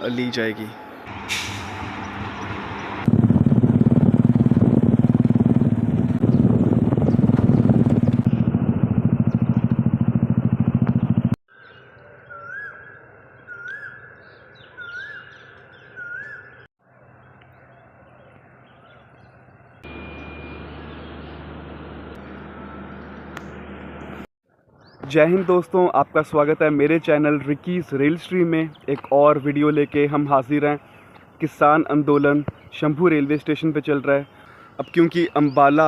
ली जाएगी। जय हिंद दोस्तों, आपका स्वागत है मेरे चैनल रिकीज़ रेल स्ट्रीम में। एक और वीडियो लेके हम हाजिर हैं। किसान आंदोलन शंभू रेलवे स्टेशन पे चल रहा है। अब क्योंकि अम्बाला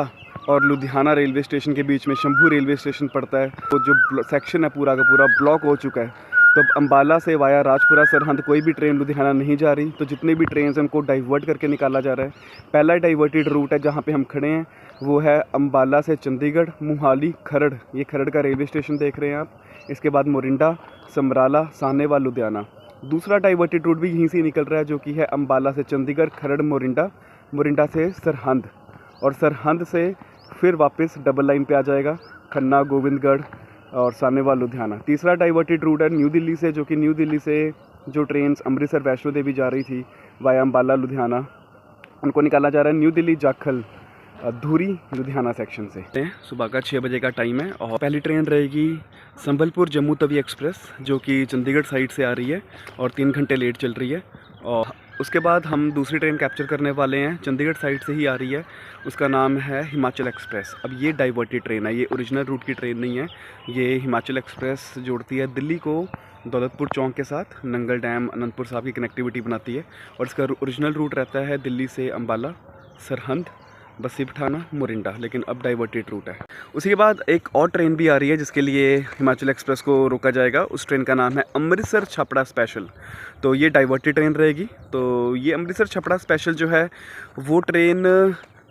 और लुधियाना रेलवे स्टेशन के बीच में शंभू रेलवे स्टेशन पड़ता है, तो जो सेक्शन है पूरा का पूरा ब्लॉक हो चुका है। तो अब अम्बाला से वाया राजपुरा सरहंद कोई भी ट्रेन लुधियाना नहीं जा रही। तो जितनी भी ट्रेन हैं उनको डाइवर्ट करके निकाला जा रहा है। पहला डाइवर्टेड रूट है जहाँ पे हम खड़े हैं, वो है अम्बाला से चंडीगढ़, मोहाली, खरड़। ये खरड़ का रेलवे स्टेशन देख रहे हैं आप। इसके बाद मोरिंडा, समराला, सानेवाल, लुधियाना। दूसरा डाइवर्टेड रूट भी यहीं से निकल रहा है, जो कि है अम्बाला से चंडीगढ़, खरड़, मोरिंडा, मोरिंडा से सरहंद, और सरहंद से फिर वापस डबल लाइन पे आ जाएगा खन्ना, गोविंदगढ़ और सानेवाल, लुधियाना। तीसरा डाइवर्टेड रूट है न्यू दिल्ली से, जो कि न्यू दिल्ली से जो ट्रेन अमृतसर वैष्णो देवी जा रही थी वाया अम्बाला, लुधियाना, उनको निकाला जा रहा है न्यू दिल्ली जाखल धूरी लुधियाना सेक्शन से। सुबह का 6 बजे का टाइम है और पहली ट्रेन रहेगी संबलपुर जम्मू तवी एक्सप्रेस, जो कि चंडीगढ़ साइड से आ रही है और 3 घंटे लेट चल रही है। और उसके बाद हम दूसरी ट्रेन कैप्चर करने वाले हैं, चंडीगढ़ साइड से ही आ रही है, उसका नाम है हिमाचल एक्सप्रेस। अब ये डाइवर्टेड ट्रेन है, ये ओरिजिनल रूट की ट्रेन नहीं है। ये हिमाचल एक्सप्रेस जोड़ती है दिल्ली को दौलतपुर चौक के साथ, नंगल डैम, अनंतपुर साहब की कनेक्टिविटी बनाती है। और इसका ओरिजिनल रूट रहता है दिल्ली से अम्बाला, सरहंद, बस्सी पठाना, मोरिंडा, लेकिन अब डाइवर्टेड रूट है। उसी के बाद एक और ट्रेन भी आ रही है जिसके लिए हिमाचल एक्सप्रेस को रोका जाएगा। उस ट्रेन का नाम है अमृतसर छपड़ा स्पेशल। तो ये डाइवर्टेड ट्रेन रहेगी। तो ये अमृतसर छपड़ा स्पेशल जो है वो ट्रेन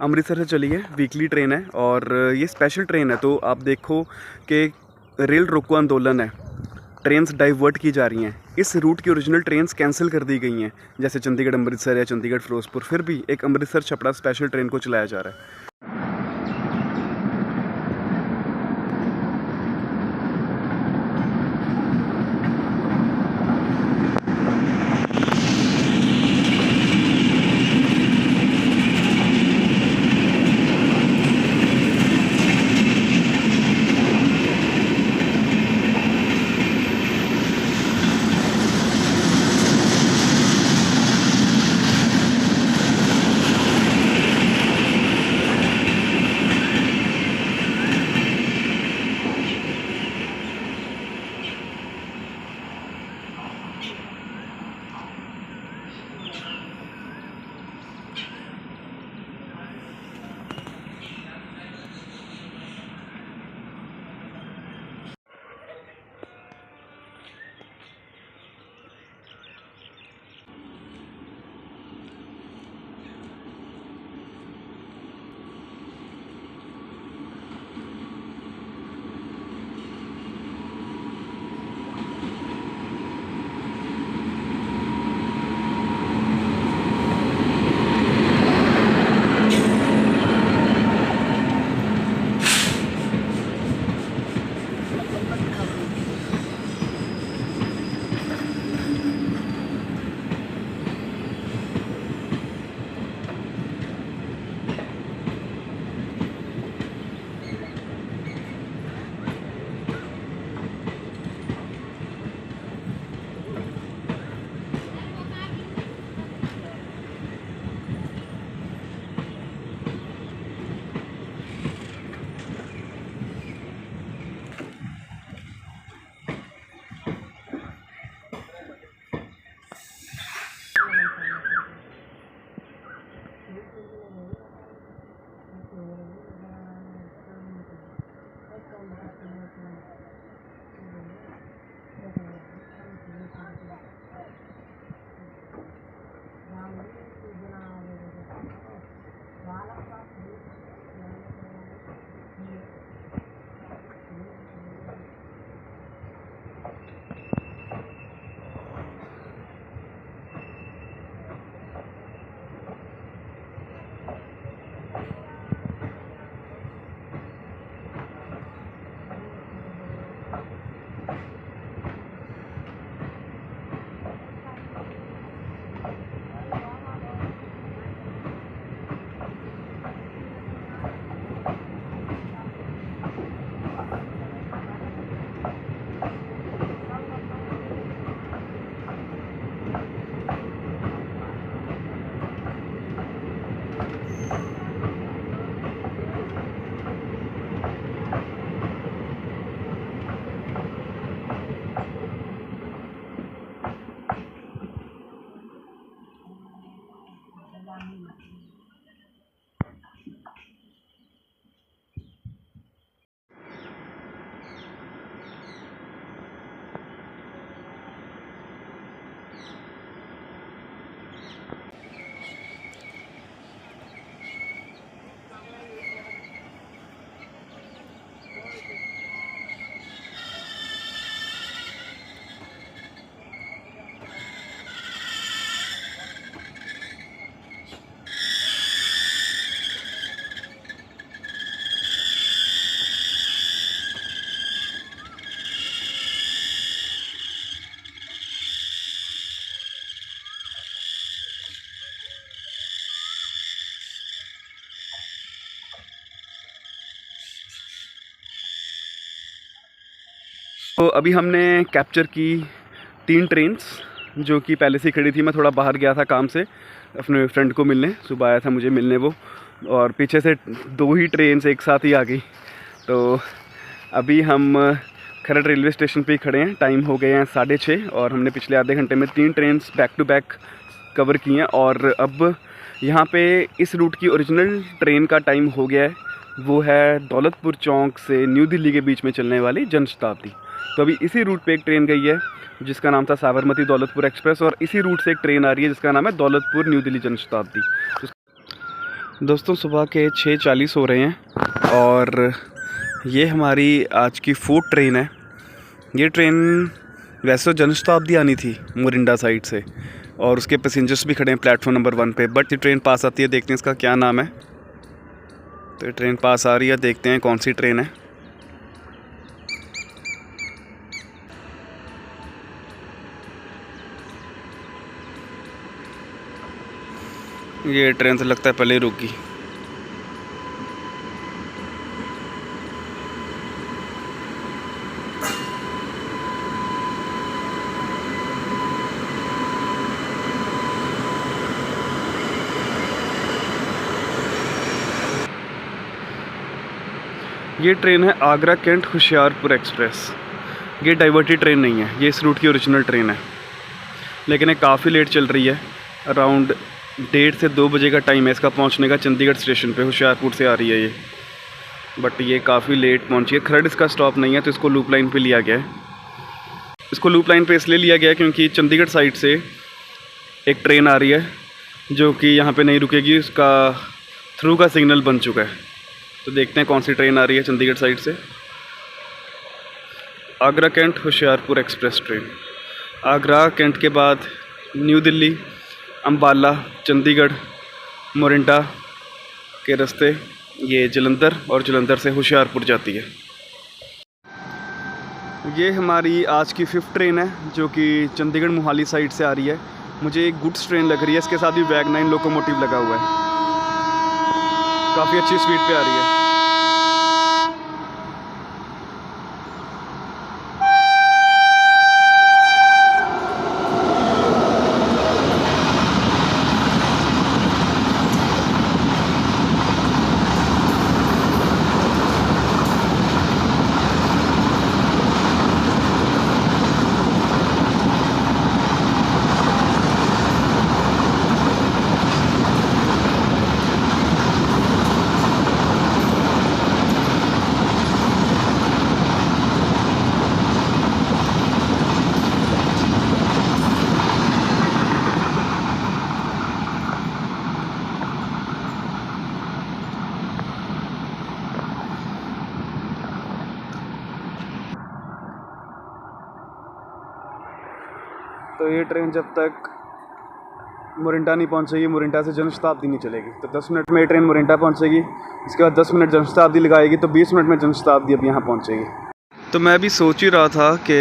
अमृतसर से चली है, वीकली ट्रेन है और ये स्पेशल ट्रेन है। तो आप देखो कि रेल रोको आंदोलन है, ट्रेन्स डाइवर्ट की जा रही हैं। इस रूट की ओरिजिनल ट्रेन्स कैंसिल कर दी गई हैं, जैसे चंडीगढ़ अमृतसर या चंडीगढ़ फिरोजपुर। फिर भी एक अमृतसर छपड़ा स्पेशल ट्रेन को चलाया जा रहा है। तो अभी हमने कैप्चर की 3 ट्रेन्स जो कि पहले से ही खड़ी थी। मैं थोड़ा बाहर गया था काम से अपने फ्रेंड को मिलने, सुबह आया था मुझे मिलने वो, और पीछे से 2 ही ट्रेन्स एक साथ ही आ गई। तो अभी हम खरड़ रेलवे स्टेशन पे ही खड़े हैं। टाइम हो गए हैं 6:30 और हमने पिछले आधे घंटे में 3 trains back to back cover की हैं। और अब यहाँ पे इस रूट की ओरिजिनल ट्रेन का टाइम हो गया है, वो है दौलतपुर चौक से न्यू दिल्ली के बीच में चलने वाली जनशताब्दी। तो अभी इसी रूट पे एक ट्रेन गई है जिसका नाम था साबरमती दौलतपुर एक्सप्रेस, और इसी रूट से एक ट्रेन आ रही है जिसका नाम है दौलतपुर न्यू दिल्ली जनशताब्दी। दोस्तों सुबह के 6:40 हो रहे हैं और ये हमारी आज की 4th ट्रेन है। ये ट्रेन वैसे तो जनशताब्दी आनी थी मोरिंडा साइड से, और उसके पैसेंजर्स भी खड़े हैं प्लेटफॉर्म नंबर 1 पे, बट ये ट्रेन पास आती है। देखते हैं इसका क्या नाम है। तो ये ट्रेन पास आ रही है, देखते हैं कौन सी ट्रेन है। ये ट्रेन से लगता है पहले ही रुकी। ये ट्रेन है आगरा कैंट होशियारपुर एक्सप्रेस। ये डाइवर्टेड ट्रेन नहीं है, ये इस रूट की ओरिजिनल ट्रेन है, लेकिन ये काफ़ी लेट चल रही है। अराउंड 1:30 से 2 बजे का टाइम है इसका पहुंचने का चंडीगढ़ स्टेशन पे। होशियारपुर से आ रही है ये, बट ये काफ़ी लेट पहुंची है। खरड़ इसका स्टॉप नहीं है तो इसको लूप लाइन पे लिया गया है। इसको लूप लाइन पे इसलिए लिया गया है क्योंकि चंडीगढ़ साइड से एक ट्रेन आ रही है जो कि यहाँ पे नहीं रुकेगी, उसका थ्रू का सिग्नल बन चुका है। तो देखते हैं कौन सी ट्रेन आ रही है चंडीगढ़ साइड से। Agra cantt Hoshiarpur express train. Agra cantt के बाद न्यू दिल्ली, अम्बाला, चंडीगढ़, मोरिंडा के रास्ते ये जलंधर, और जलंधर से होशियारपुर जाती है। ये हमारी आज की 5th ट्रेन है जो कि चंडीगढ़ मोहाली साइड से आ रही है। मुझे एक गुड्स ट्रेन लग रही है, इसके साथ ही वैगनाइन लोकोमोटिव लगा हुआ है। काफ़ी अच्छी स्पीड पे आ रही है। तो ये ट्रेन जब तक मोरिंडा नहीं पहुंचेगी, मोरिंडा से जनशताब्दी नहीं चलेगी। तो 10 मिनट में ये ट्रेन मोरिंडा पहुंचेगी, इसके बाद 10 मिनट जनशताब्दी लगाएगी, तो 20 मिनट में जनशताब्दी अब यहाँ पहुंचेगी। तो मैं भी सोच ही रहा था कि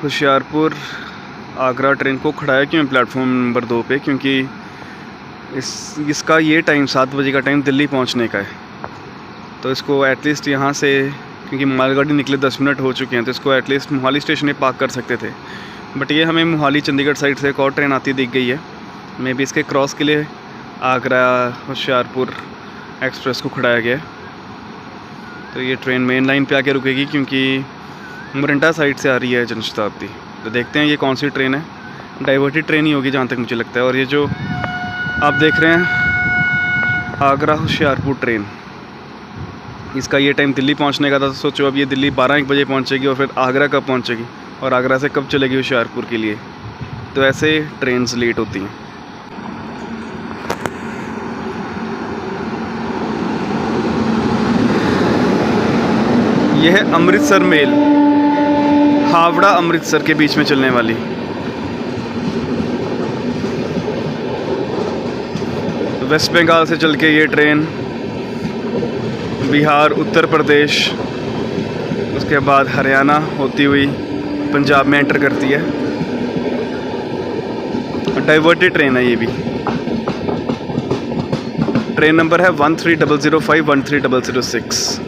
होशियारपुर आगरा ट्रेन को खड़ाया क्यों प्लेटफॉर्म नंबर 2 पे, क्योंकि इसका ये टाइम 7 बजे का टाइम दिल्ली पहुँचने का है। तो इसको एटलीस्ट यहाँ से, क्योंकि मालगाड़ी निकले 10 मिनट हो चुके हैं, तो इसको एटलीस्ट मोहाली स्टेशन में पार्क कर सकते थे। बट ये हमें मोहाली चंडीगढ़ साइड से एक और ट्रेन आती दिख गई है। मे बी इसके क्रॉस के लिए आगरा होशियारपुर एक्सप्रेस को खड़ाया गया है। तो ये ट्रेन मेन लाइन पे आके रुकेगी क्योंकि मोरिंडा साइड से आ रही है जनशताब्दी। तो देखते हैं ये कौन सी ट्रेन है। डाइवर्टेड ट्रेन ही होगी जहाँ तक मुझे लगता है। और ये जो आप देख रहे हैं आगरा होशियारपुर ट्रेन, इसका ये टाइम दिल्ली पहुंचने का था। तो सोचो अब ये दिल्ली 12-1 बजे पहुंचेगी और फिर आगरा कब पहुंचेगी, और आगरा से कब चलेगी होशियारपुर के लिए। तो ऐसे ट्रेन्स लेट होती हैं। यह है अमृतसर मेल, हावड़ा अमृतसर के बीच में चलने वाली। वेस्ट बंगाल से चल के ये ट्रेन बिहार, उत्तर प्रदेश, उसके बाद हरियाणा होती हुई पंजाब में एंटर करती है। डाइवर्टेड ट्रेन है ये भी। ट्रेन नंबर है 13005 13006।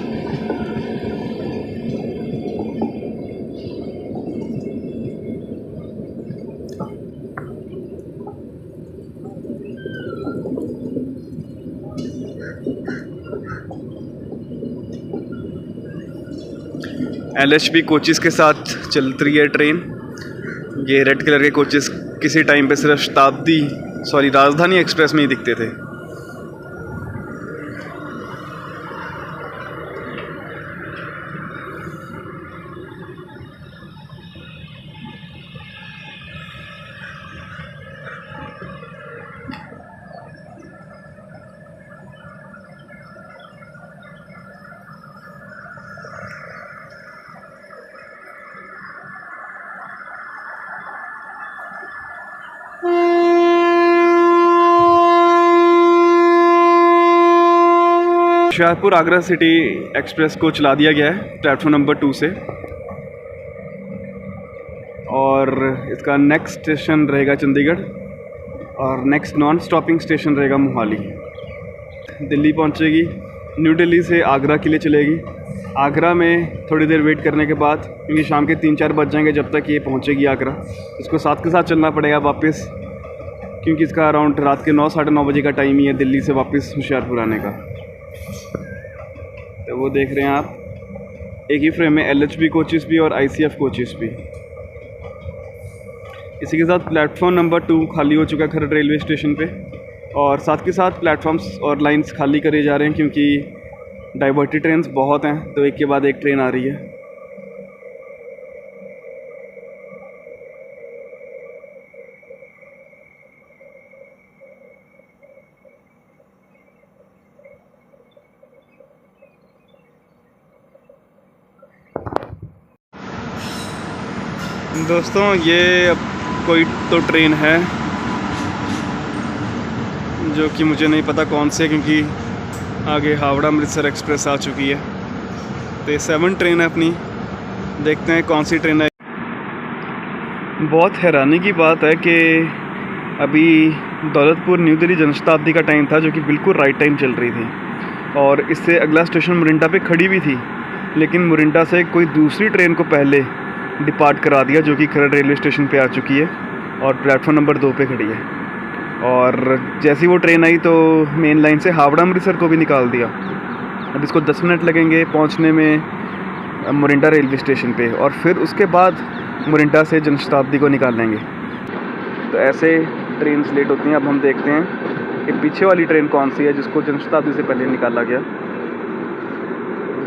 LHB कोचेस के साथ चल रही है ट्रेन। ये रेड कलर के कोचेस किसी टाइम पे सिर्फ राजधानी एक्सप्रेस में ही दिखते थे। होशियारपुर आगरा सिटी एक्सप्रेस को चला दिया गया है प्लेटफॉर्म नंबर 2 से, और इसका नेक्स्ट स्टेशन रहेगा चंडीगढ़ और नेक्स्ट नॉन स्टॉपिंग स्टेशन रहेगा मोहाली। दिल्ली पहुंचेगी, न्यू दिल्ली से आगरा के लिए चलेगी। आगरा में थोड़ी देर वेट करने के बाद, क्योंकि शाम के 3-4 बज जाएंगे जब तक ये पहुंचेगी आगरा, इसको साथ के साथ चलना पड़ेगा वापस, क्योंकि इसका अराउंड रात के 9-9:30 बजे का टाइम ही है दिल्ली से वापस होशियारपुर आने का। तो वो देख रहे हैं आप, एक ही फ्रेम में LHB कोचेस भी और ICF कोचेस भी। इसी के साथ प्लेटफॉर्म नंबर 2 खाली हो चुका है खरड़ रेलवे स्टेशन पे, और साथ के साथ प्लेटफॉर्म्स और लाइंस खाली करे जा रहे हैं क्योंकि डाइवर्टेड ट्रेन्स बहुत हैं, तो एक के बाद एक ट्रेन आ रही है। दोस्तों ये अब कोई तो ट्रेन है जो कि मुझे नहीं पता कौन से, क्योंकि आगे हावड़ा अमृतसर एक्सप्रेस आ चुकी है। तो ये 7 ट्रेन है अपनी, देखते हैं कौन सी ट्रेन है। बहुत हैरानी की बात है कि अभी दौलतपुर न्यू दिल्ली जनशताब्दी का टाइम था, जो कि बिल्कुल राइट टाइम चल रही थी, और इससे अगला स्टेशन मोरिंडा पे खड़ी भी थी, लेकिन मोरिंडा से कोई दूसरी ट्रेन को पहले डिपार्ट करा दिया, जो कि खरड़ रेलवे स्टेशन पे आ चुकी है और प्लेटफॉर्म नंबर 2 पे खड़ी है। और जैसी वो ट्रेन आई तो मेन लाइन से हावड़ा अमृतसर को भी निकाल दिया। अब इसको 10 मिनट लगेंगे पहुंचने में मोरिंडा रेलवे स्टेशन पे, और फिर उसके बाद मोरिंडा से जनशताब्दी को निकाल लेंगे। तो ऐसे ट्रेन लेट होती हैं। अब हम देखते हैं कि पीछे वाली ट्रेन कौन सी है जिसको जनशताब्दी से पहले निकाला गया।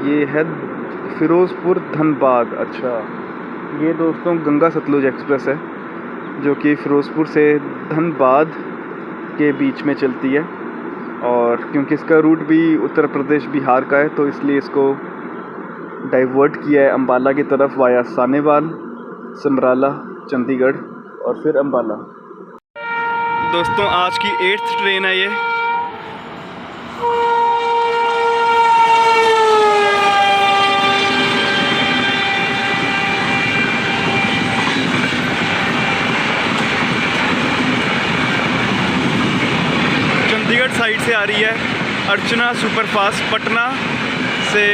ये है फिरोज़पुर धनबाद। अच्छा, ये दोस्तों गंगा सतलुज एक्सप्रेस है, जो कि फ़िरोज़पुर से धनबाद के बीच में चलती है, और क्योंकि इसका रूट भी उत्तर प्रदेश बिहार का है तो इसलिए इसको डाइवर्ट किया है अम्बाला की तरफ वाया सानेवाल, समराला, चंडीगढ़ और फिर अम्बाला। दोस्तों आज की 8th ट्रेन है ये। साइड से आ रही है, अर्चना सुपरफास्ट पटना से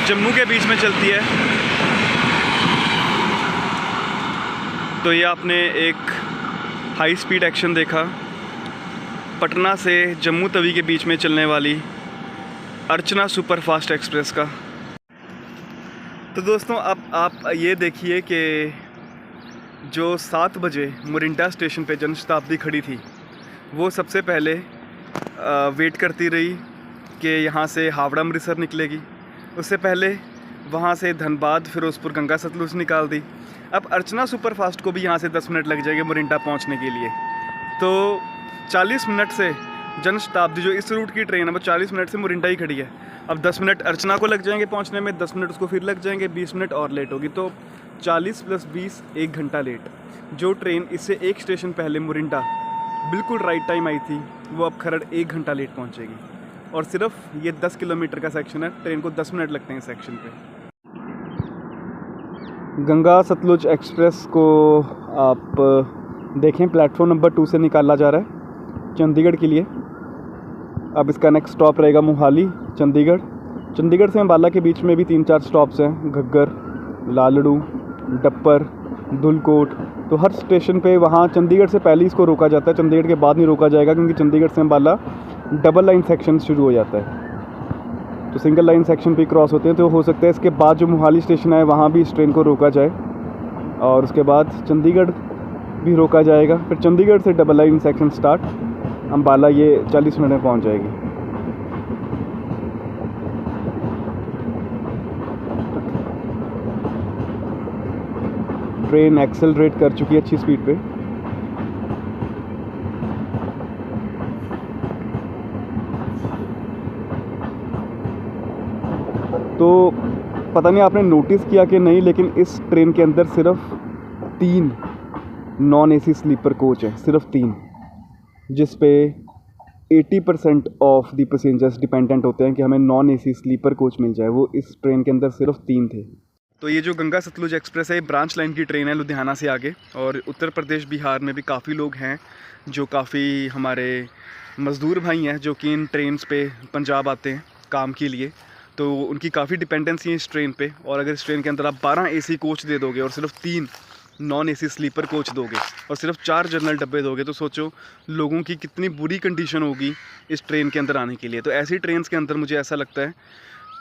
जम्मू के बीच में चलती है। तो ये आपने एक हाई स्पीड एक्शन देखा पटना से जम्मू तवी के बीच में चलने वाली अर्चना सुपरफास्ट एक्सप्रेस का। तो दोस्तों अब आप ये देखिए कि जो 7 बजे मोरिंडा स्टेशन पे जनशताब्दी खड़ी थी, वो सबसे पहले वेट करती रही कि यहाँ से हावड़ा अमृतसर निकलेगी। उससे पहले वहाँ से धनबाद फिरोज़पुर गंगा सतलुज निकाल दी। अब अर्चना सुपरफास्ट को भी यहाँ से 10 मिनट लग जाएंगे मोरिंडा पहुँचने के लिए। तो 40 मिनट से जनशताब्दी जो इस रूट की ट्रेन है वो 40 मिनट से मोरिंडा ही खड़ी है। अब 10 मिनट अर्चना को लग जाएंगे पहुँचने में, 10 मिनट उसको फिर लग जाएंगे, 20 मिनट और लेट होगी, तो 40 + 20 1 घंटा लेट। जो ट्रेन इससे एक स्टेशन पहले मोरिंडा बिल्कुल राइट टाइम आई थी, वो अब खरड़ 1 घंटा लेट पहुंचेगी। और सिर्फ ये 10 किलोमीटर का सेक्शन है, ट्रेन को 10 मिनट लगते हैं सेक्शन पे। गंगा सतलुज एक्सप्रेस को आप देखें, प्लेटफॉर्म नंबर 2 से निकाला जा रहा है चंडीगढ़ के लिए। अब इसका नेक्स्ट स्टॉप रहेगा मोहाली, चंडीगढ़। चंडीगढ़ से अम्बाला के बीच में भी 3-4 स्टॉप्स हैं, घग्गर, लालड़ू, डप्पर, धुलकोट। तो हर स्टेशन पे वहाँ चंडीगढ़ से पहले इसको रोका जाता है, चंडीगढ़ के बाद नहीं रोका जाएगा, क्योंकि चंडीगढ़ से अम्बाला डबल लाइन सेक्शन शुरू हो जाता है। तो सिंगल लाइन सेक्शन पे क्रॉस होते हैं, तो हो सकता है इसके बाद जो मोहाली स्टेशन है वहाँ भी इस ट्रेन को रोका जाए और उसके बाद चंडीगढ़ भी रोका जाएगा। फिर चंडीगढ़ से double line section start, Ambala ये 40 मिनट में पहुँच जाएगी। ट्रेन एक्सेलरेट कर चुकी है अच्छी स्पीड पे। तो पता नहीं आपने नोटिस किया कि नहीं, लेकिन इस ट्रेन के अंदर सिर्फ 3 नॉन एसी स्लीपर कोच है, सिर्फ 3, जिस पे 80% ऑफ द पैसेंजर्स डिपेंडेंट होते हैं कि हमें नॉन एसी स्लीपर कोच मिल जाए। वो इस ट्रेन के अंदर सिर्फ 3 थे। तो ये जो गंगा सतलुज एक्सप्रेस है, ये ब्रांच लाइन की ट्रेन है लुधियाना से आगे, और उत्तर प्रदेश बिहार में भी काफ़ी लोग हैं जो काफ़ी हमारे मज़दूर भाई हैं जो कि इन ट्रेन्स पे पंजाब आते हैं काम के लिए, तो उनकी काफ़ी डिपेंडेंसी है इस ट्रेन पे। और अगर इस ट्रेन के अंदर आप 12 एसी कोच दे दोगे और सिर्फ 3 नॉन एसी स्लीपर कोच दोगे और सिर्फ 4 जनरल डब्बे दोगे, तो सोचो लोगों की कितनी बुरी कंडीशन होगी इस ट्रेन के अंदर आने के लिए। तो ऐसी ट्रेन के अंदर मुझे ऐसा लगता है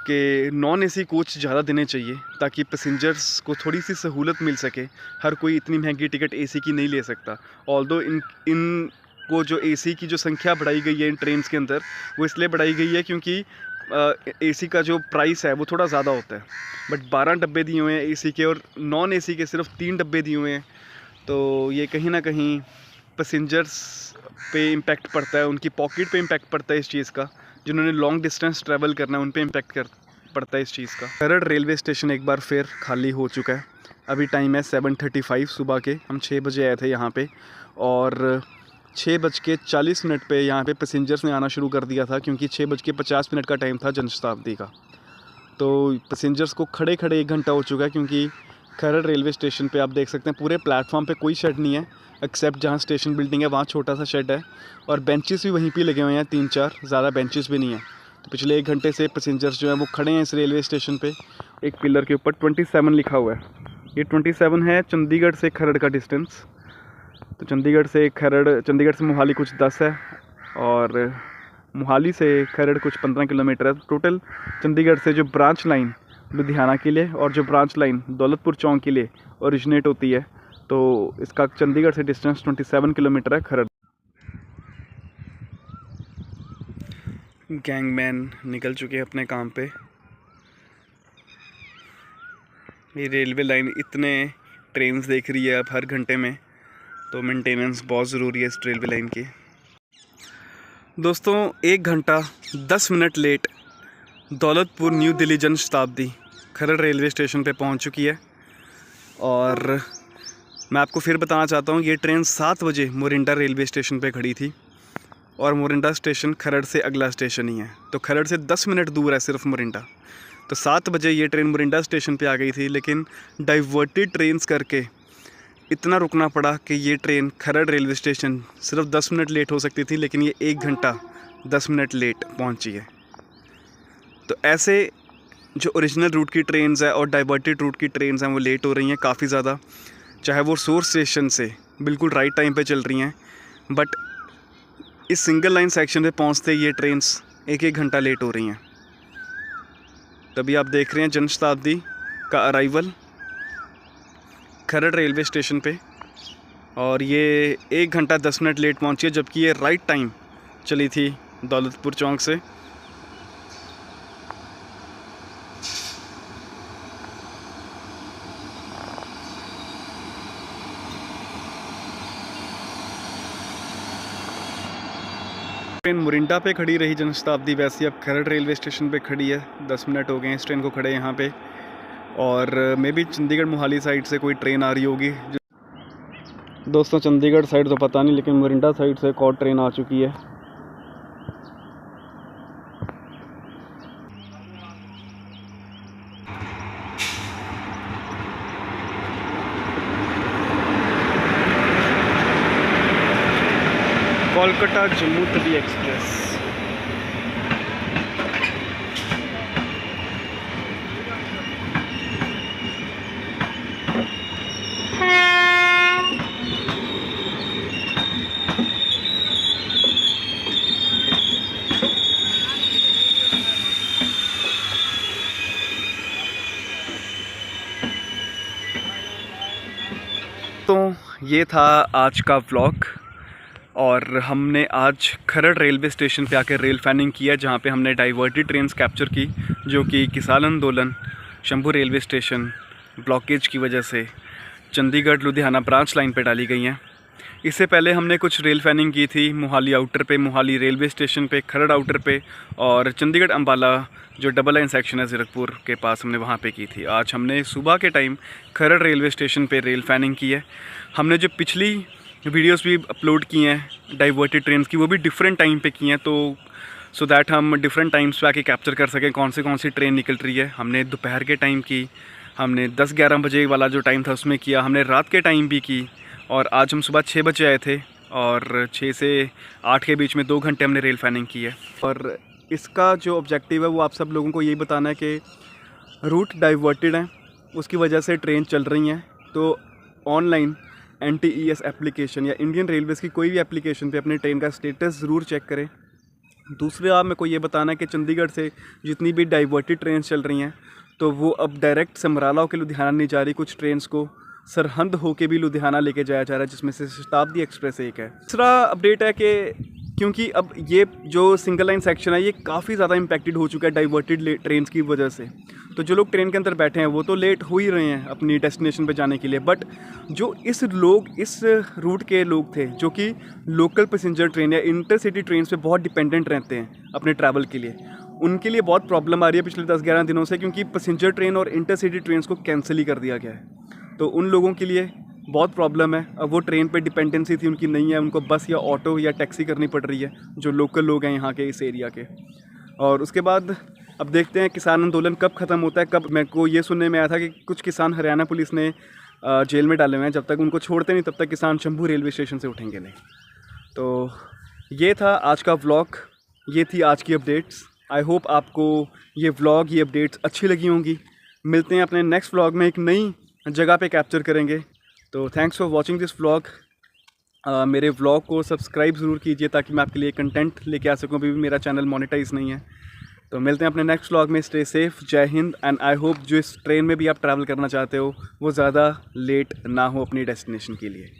कि नॉन एसी कोच ज़्यादा देने चाहिए ताकि पैसेंजर्स को थोड़ी सी सहूलत मिल सके। हर कोई इतनी महंगी टिकट एसी की नहीं ले सकता। ऑल्दो इन को जो एसी की जो संख्या बढ़ाई गई है इन ट्रेन्स के अंदर, वो इसलिए बढ़ाई गई है क्योंकि एसी का जो प्राइस है वो थोड़ा ज़्यादा होता है। बट 12 डब्बे दिए हुए हैं एसी के और नॉन एसी के सिर्फ 3 डब्बे दिए हुए हैं, तो ये कहीं ना कहीं पैसेंजर्स पे इम्पेक्ट पड़ता है, उनकी पॉकेट पे इम्पेक्ट पड़ता है इस चीज़ का। जिन्होंने लॉन्ग डिस्टेंस ट्रैवल करना है उन पे इम्पेक्ट पड़ता है इस चीज़ का। खरड़ रेलवे स्टेशन एक बार फिर खाली हो चुका है। अभी टाइम है 7:35 सुबह के। हम 6 बजे आए थे यहाँ पे और 6:40 पे यहाँ पे पैसेंजर्स ने आना शुरू कर दिया था, क्योंकि 6:50 का टाइम था जनशताब्दी का। तो पैसेंजर्स को खड़े खड़े 1 घंटा हो चुका है, क्योंकि खरड़ रेलवे स्टेशन पे आप देख सकते हैं पूरे प्लेटफॉर्म पे कोई शेड नहीं है, एक्सेप्ट जहाँ स्टेशन बिल्डिंग है वहाँ छोटा सा शेड है, और बेंचेस भी वहीं पे लगे हुए हैं 3-4, ज़्यादा बेंचेस भी नहीं है। तो पिछले 1 घंटे से पैसेंजर्स जो हैं वो खड़े हैं इस रेलवे स्टेशन पे। एक पिलर के ऊपर 27 लिखा हुआ है, ये 27 है चंडीगढ़ से खरड़ का डिस्टेंस। तो चंडीगढ़ से मोहाली कुछ 10 है और मोहाली से खरड़ कुछ 15 किलोमीटर है। टोटल चंडीगढ़ से जो ब्रांच लाइन लुधियाना के लिए और जो ब्रांच लाइन दौलतपुर चौक के लिए ओरिजिनेट होती है, तो इसका चंडीगढ़ से डिस्टेंस 27 किलोमीटर है खरड़। गैंगमैन निकल चुके हैं अपने काम पे। ये रेलवे लाइन इतने ट्रेन्स देख रही है अब हर घंटे में, तो मेंटेनेंस बहुत ज़रूरी है इस रेलवे लाइन की। दोस्तों 1 घंटा 10 minute late Daulatpur new Delhi Janshatabdi Kharar railway station पे पहुंच चुकी है। और मैं आपको फिर बताना चाहता हूं, ये ट्रेन 7 बजे मोरिंडा रेलवे स्टेशन पे खड़ी थी और मोरिंडा स्टेशन खरड़ से अगला स्टेशन ही है, तो खरड़ से 10 मिनट दूर है सिर्फ मोरिंडा। तो 7 बजे ये ट्रेन मोरिंडा स्टेशन पे आ गई थी, लेकिन डाइवर्टेड ट्रेन्स करके इतना रुकना पड़ा कि ये ट्रेन खरड़ रेलवे स्टेशन सिर्फ 10 मिनट लेट हो सकती थी, लेकिन ये 1 घंटा 10 मिनट लेट पहुंची है। तो ऐसे जो ओरिजिनल रूट की ट्रेन्स है और डाइवर्टेड रूट की ट्रेन्स हैं वो लेट हो रही हैं काफ़ी ज़्यादा, चाहे वो सोर्स स्टेशन से बिल्कुल राइट टाइम पे चल रही हैं, बट इस सिंगल लाइन सेक्शन पे पहुंचते ये ट्रेन्स 1-1 घंटा लेट हो रही हैं। तभी आप देख रहे हैं जनशताब्दी का अराइवल खरड़ रेलवे स्टेशन पे, और ये 1 घंटा 10 मिनट लेट पहुंची है, जबकि ये राइट टाइम चली थी दौलतपुर चौक से। ट्रेन मोरिंडा पे खड़ी रही जनशताब्दी, वैसे अब खरड़ रेलवे स्टेशन पे खड़ी है। 10 मिनट हो गए हैं इस ट्रेन को खड़े यहाँ पे, और may be Chandigarh Mohali side से कोई ट्रेन आ रही होगी। दोस्तों चंडीगढ़ साइड तो पता नहीं, लेकिन मोरिंडा साइड से एक और ट्रेन आ चुकी है। कोलकाता जम्मू तवी एक्सप्रेस। दोस्तों, ये था आज का व्लॉग और हमने आज खरड़ रेलवे स्टेशन पे आकर रेल फैनिंग किया, जहाँ पे हमने डाइवर्टेड ट्रेन्स कैप्चर की जो कि किसान आंदोलन, शंभू रेलवे स्टेशन ब्लॉकेज की वजह से चंडीगढ़ लुधियाना ब्रांच लाइन पे डाली गई हैं। इससे पहले हमने कुछ रेल फैनिंग की थी मोहाली आउटर पे, मोहाली रेलवे स्टेशन पे, खरड़ आउटर पे और चंडीगढ़ अम्बाला जो डबल लाइन सेक्शन है ज़ीरकपुर के पास, हमने वहाँ पे की थी। आज हमने सुबह के टाइम खरड़ रेलवे स्टेशन पे रेल फैनिंग की है। हमने जो पिछली वीडियोस भी अपलोड की हैं डाइवर्टेड ट्रेन्स की, वो भी डिफरेंट टाइम पे की हैं, तो सो दैट हम डिफरेंट टाइम्स पे आके कैप्चर कर सकें कौन सी ट्रेन निकल रही है। हमने दोपहर के टाइम की, हमने 10-11 बजे वाला जो टाइम था उसमें किया, हमने रात के टाइम भी की और आज हम सुबह 6 बजे आए थे और 6 से 8 के बीच में 2 घंटे हमने रेल फैनिंग की है। और इसका जो ऑब्जेक्टिव है वो आप सब लोगों को यही बताना है कि रूट डाइवर्टेड हैं, उसकी वजह से ट्रेन चल रही हैं, तो ऑनलाइन NTES एप्लीकेशन या इंडियन रेलवेज़ की कोई भी एप्लीकेशन पे अपने ट्रेन का स्टेटस ज़रूर चेक करें। दूसरा मेरे को ये बताना है कि चंडीगढ़ से जितनी भी डाइवर्टेड ट्रेन चल रही हैं तो वो अब डायरेक्ट समराला होकर लुधियाना नहीं जा रही, कुछ ट्रेन्स को सरहंद होके भी लुधियाना लेके जाया जा रहा है, जिसमें से शताब्दी एक्सप्रेस एक है। दूसरा अपडेट है कि क्योंकि अब ये जो सिंगल लाइन सेक्शन है ये काफ़ी ज़्यादा इम्पैक्टेड हो चुका है डाइवर्टेड ट्रेन की वजह से, तो जो लोग ट्रेन के अंदर बैठे हैं वो तो लेट हो ही रहे हैं अपनी डेस्टिनेशन पे जाने के लिए, बट जो इस रूट के लोग थे जो कि लोकल पैसेंजर ट्रेन या इंटरसिटी ट्रेन पे बहुत डिपेंडेंट रहते हैं अपने ट्रैवल के लिए, उनके लिए बहुत प्रॉब्लम आ रही है पिछले 10-11 दिनों से, क्योंकि पैसेंजर ट्रेन और इंटरसिटी ट्रेन को कैंसिल ही कर दिया गया है। तो उन लोगों के लिए बहुत प्रॉब्लम है। अब वो ट्रेन पे डिपेंडेंसी थी उनकी नहीं है, उनको बस या ऑटो या टैक्सी करनी पड़ रही है जो लोकल लोग हैं यहाँ के इस एरिया के। और उसके बाद अब देखते हैं किसान आंदोलन कब ख़त्म होता है। कब मेरे को ये सुनने में आया था कि कुछ किसान हरियाणा पुलिस ने जेल में डाले हुए हैं, जब तक उनको छोड़ते नहीं तब तक किसान शंभू रेलवे स्टेशन से उठेंगे नहीं। तो ये था आज का व्लॉग, ये थी आज की अपडेट्स। आई होप आपको ये व्लॉग, ये अपडेट्स अच्छी लगी होंगी। मिलते हैं अपने नेक्स्ट व्लॉग में, एक नई जगह पे कैप्चर करेंगे। तो thanks for watching this vlog. मेरे व्लॉग को सब्सक्राइब ज़रूर कीजिए ताकि मैं आपके लिए कंटेंट लेके आ सकूं। अभी भी मेरा चैनल मोनेटाइज नहीं है। तो मिलते हैं अपने नेक्स्ट व्लॉग में। स्टे सेफ, जय हिंद एंड आई होप जो इस ट्रेन में भी आप ट्रैवल करना चाहते हो वो ज़्यादा लेट ना हो अपनी डेस्टिनेशन के लिए।